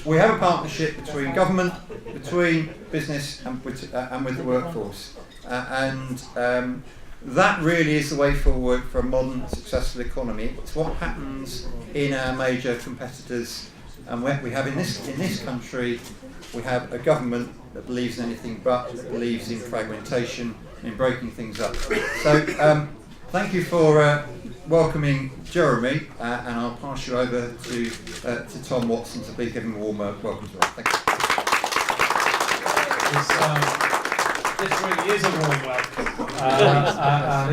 we have a partnership between government, between business and with the workforce. That really is the way forward for a modern, successful economy. It's what happens in our major competitors, and we have in this country, we have a government that believes in anything but, that believes in fragmentation, in breaking things up. So thank you for welcoming Jeremy, and I'll pass you over to Tom Watson to be given a warm welcome to us. Thank you. This really is a warm welcome.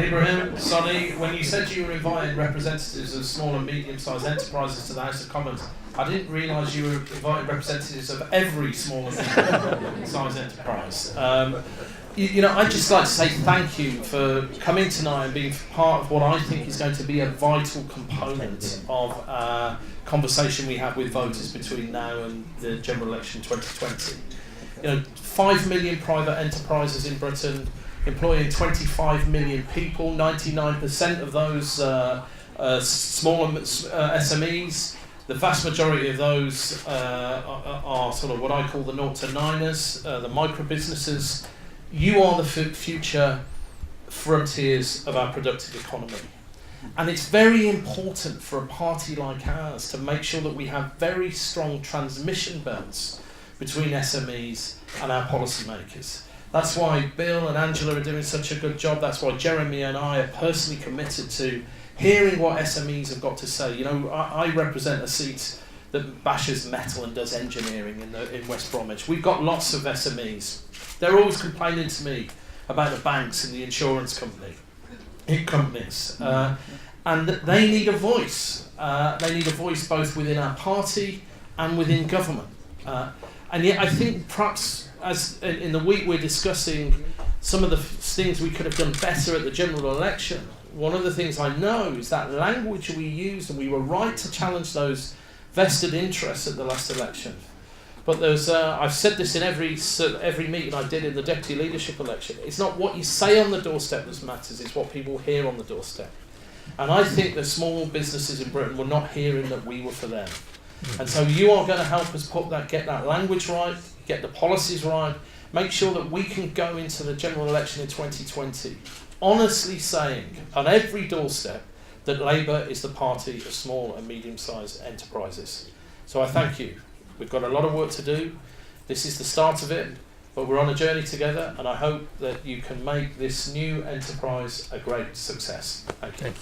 Ibrahim, Sonny, when you said you were inviting representatives of small and medium-sized enterprises to the House of Commons, I didn't realise you were inviting representatives of every small and medium-sized enterprise. I'd just like to say thank you for coming tonight and being part of what I think is going to be a vital component of a conversation we have with voters between now and the general election 2020. 5 million private enterprises in Britain, employing 25 million people, 99% of those small SMEs. The vast majority of those are sort of what I call the 0 to 9ers, the micro businesses. You are the future frontiers of our productive economy. And it's very important for a party like ours to make sure that we have very strong transmission belts between SMEs and our policymakers. That's why Bill and Angela are doing such a good job. That's why Jeremy and I are personally committed to hearing what SMEs have got to say. I represent a seat that bashes metal and does engineering in West Bromwich. We've got lots of SMEs. They're always complaining to me about the banks and the insurance companies. And they need a voice. They need a voice both within our party and within government. And yet I think perhaps as in the week we're discussing some of the things we could have done better at the general election, one of the things I know is that language we used, and we were right to challenge those vested interests at the last election. But I've said this in every meeting I did in the deputy leadership election, it's not what you say on the doorstep that matters, it's what people hear on the doorstep. And I think the small businesses in Britain were not hearing that we were for them. And so you are going to help us get that language right, get the policies right, make sure that we can go into the general election in 2020 honestly saying on every doorstep that Labour is the party of small and medium-sized enterprises. So I thank you. We've got a lot of work to do. This is the start of it, but we're on a journey together, and I hope that you can make this new enterprise a great success. Thank you.